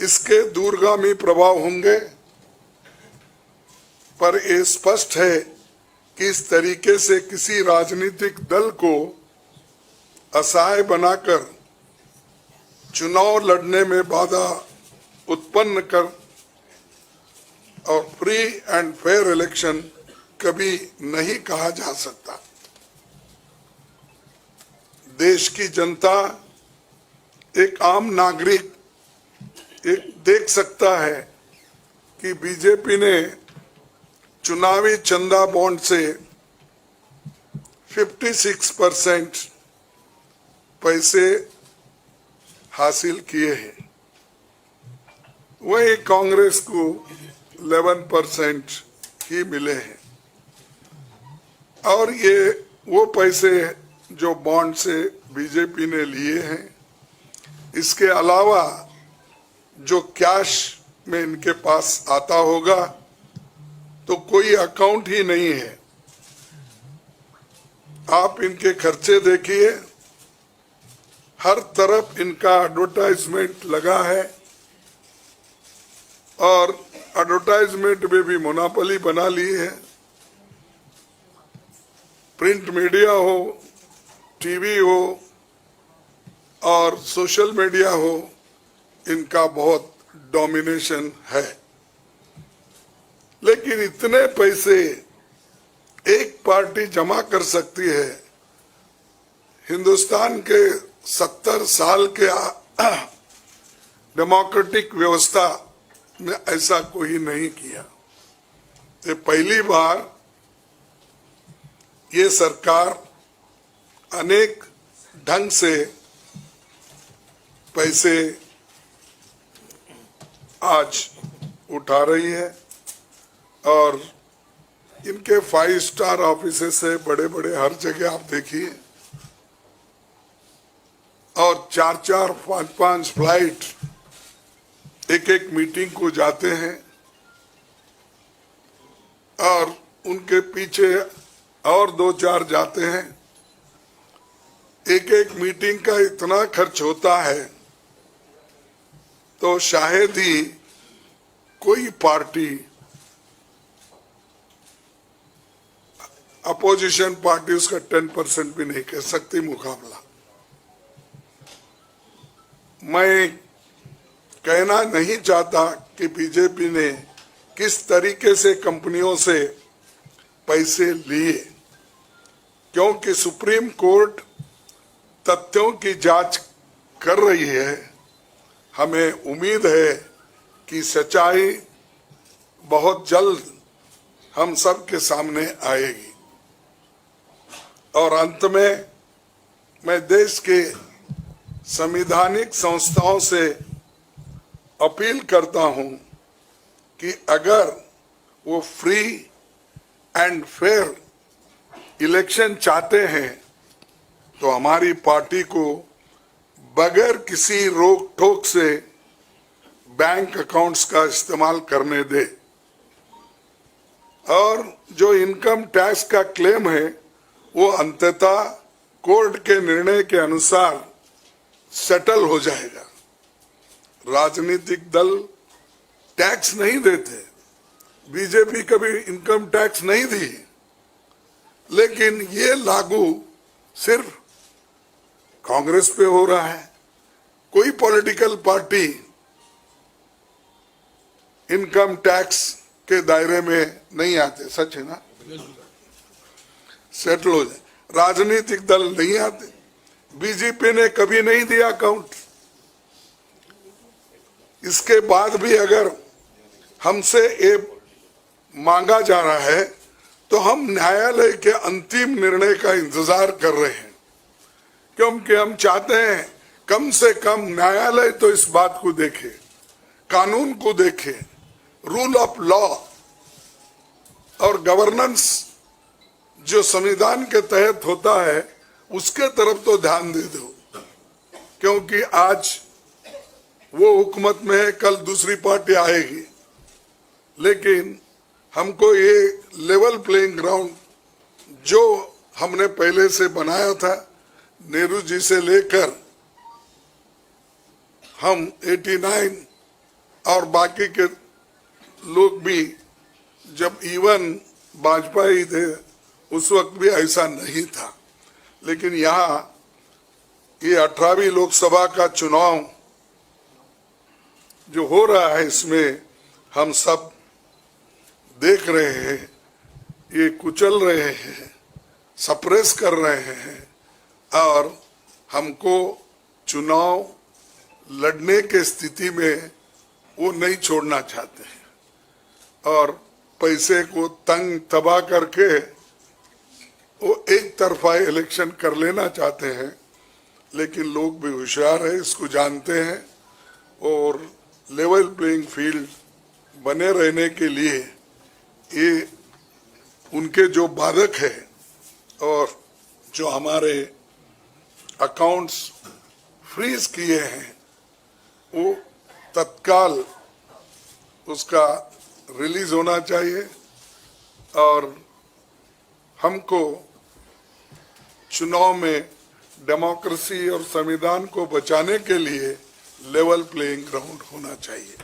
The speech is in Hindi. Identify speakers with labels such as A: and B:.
A: इसके दूरगामी प्रभाव होंगे, पर यह स्पष्ट है कि इस तरीके से किसी राजनीतिक दल को असहाय बनाकर चुनाव लड़ने में बाधा उत्पन्न कर और फ्री एंड फेयर इलेक्शन कभी नहीं कहा जा सकता। देश की जनता, एक आम नागरिक एक देख सकता है कि बीजेपी ने चुनावी चंदा बॉन्ड से 56% पैसे हासिल किए हैं, वही कांग्रेस को 11% ही मिले हैं। और ये वो पैसे जो बॉन्ड से बीजेपी ने लिए हैं, इसके अलावा जो कैश में इनके पास आता होगा तो कोई अकाउंट ही नहीं है। आप इनके खर्चे देखिए, हर तरफ इनका एडवर्टाइजमेंट लगा है और एडवर्टाइजमेंट में भी मोनोपोली बना ली है। प्रिंट मीडिया हो, टीवी हो और सोशल मीडिया हो, इनका बहुत डोमिनेशन है। लेकिन इतने पैसे एक पार्टी जमा कर सकती है, हिंदुस्तान के 70 साल के डेमोक्रेटिक व्यवस्था में ऐसा कोई नहीं किया। ये पहली बार ये सरकार अनेक ढंग से पैसे आज उठा रही है और इनके 5 स्टार ऑफिसेस से बड़े बड़े हर जगह आप देखिए, और 4-4, 5-5 फ्लाइट एक मीटिंग को जाते हैं और उनके पीछे और 2-4 जाते हैं। एक मीटिंग का इतना खर्च होता है तो शायद ही कोई पार्टी, अपोजिशन पार्टी उसका 10% भी नहीं कह सकती मुकाबला। मैं कहना नहीं चाहता कि बीजेपी ने किस तरीके से कंपनियों से पैसे लिए, क्योंकि सुप्रीम कोर्ट तथ्यों की जांच कर रही है। हमें उम्मीद है कि सच्चाई बहुत जल्द हम सब के सामने आएगी। और अंत में मैं देश के संवैधानिक संस्थाओं से अपील करता हूं कि अगर वो फ्री एंड फेयर इलेक्शन चाहते हैं तो हमारी पार्टी को बगैर किसी रोक टोक से बैंक अकाउंट्स का इस्तेमाल करने दे, और जो इनकम टैक्स का क्लेम है वो अंततः कोर्ट के निर्णय के अनुसार सेटल हो जाएगा। राजनीतिक दल टैक्स नहीं देते, बीजेपी कभी इनकम टैक्स नहीं दी, लेकिन ये लागू सिर्फ कांग्रेस पे हो रहा है। कोई पॉलिटिकल पार्टी इनकम टैक्स के दायरे में नहीं आते, सच है ना, सेटल हो जाए। राजनीतिक दल नहीं आते, बीजेपी ने कभी नहीं दिया अकाउंट। इसके बाद भी अगर हमसे ये मांगा जा रहा है तो हम न्यायालय के अंतिम निर्णय का इंतजार कर रहे हैं, क्योंकि हम चाहते हैं कम से कम न्यायालय तो इस बात को देखे, कानून को देखे, रूल ऑफ लॉ और गवर्नेंस जो संविधान के तहत होता है उसके तरफ तो ध्यान दे दो, क्योंकि आज वो हुकूमत में है, कल दूसरी पार्टी आएगी। लेकिन हमको ये लेवल प्लेइंग ग्राउंड जो हमने पहले से बनाया था, नेहरू जी से लेकर हम 89 और बाकी के लोग भी, जब इवन वाजपेयी थे उस वक्त भी ऐसा नहीं था। लेकिन यहाँ ये 18वीं लोकसभा का चुनाव जो हो रहा है, इसमें हम सब देख रहे हैं, ये कुचल रहे हैं, सप्रेस कर रहे हैं और हमको चुनाव लड़ने के स्थिति में वो नहीं छोड़ना चाहते हैं और पैसे को तंग तबाह करके वो एक तरफा इलेक्शन कर लेना चाहते हैं। लेकिन लोग भी होशियार है, इसको जानते हैं और लेवल प्लेइंग फील्ड बने रहने के लिए ये उनके जो बाधक है और जो हमारे अकाउंट्स फ्रीज किए हैं वो तत्काल उसका रिलीज होना चाहिए और हमको चुनाव में डेमोक्रेसी और संविधान को बचाने के लिए लेवल प्लेइंग ग्राउंड होना चाहिए।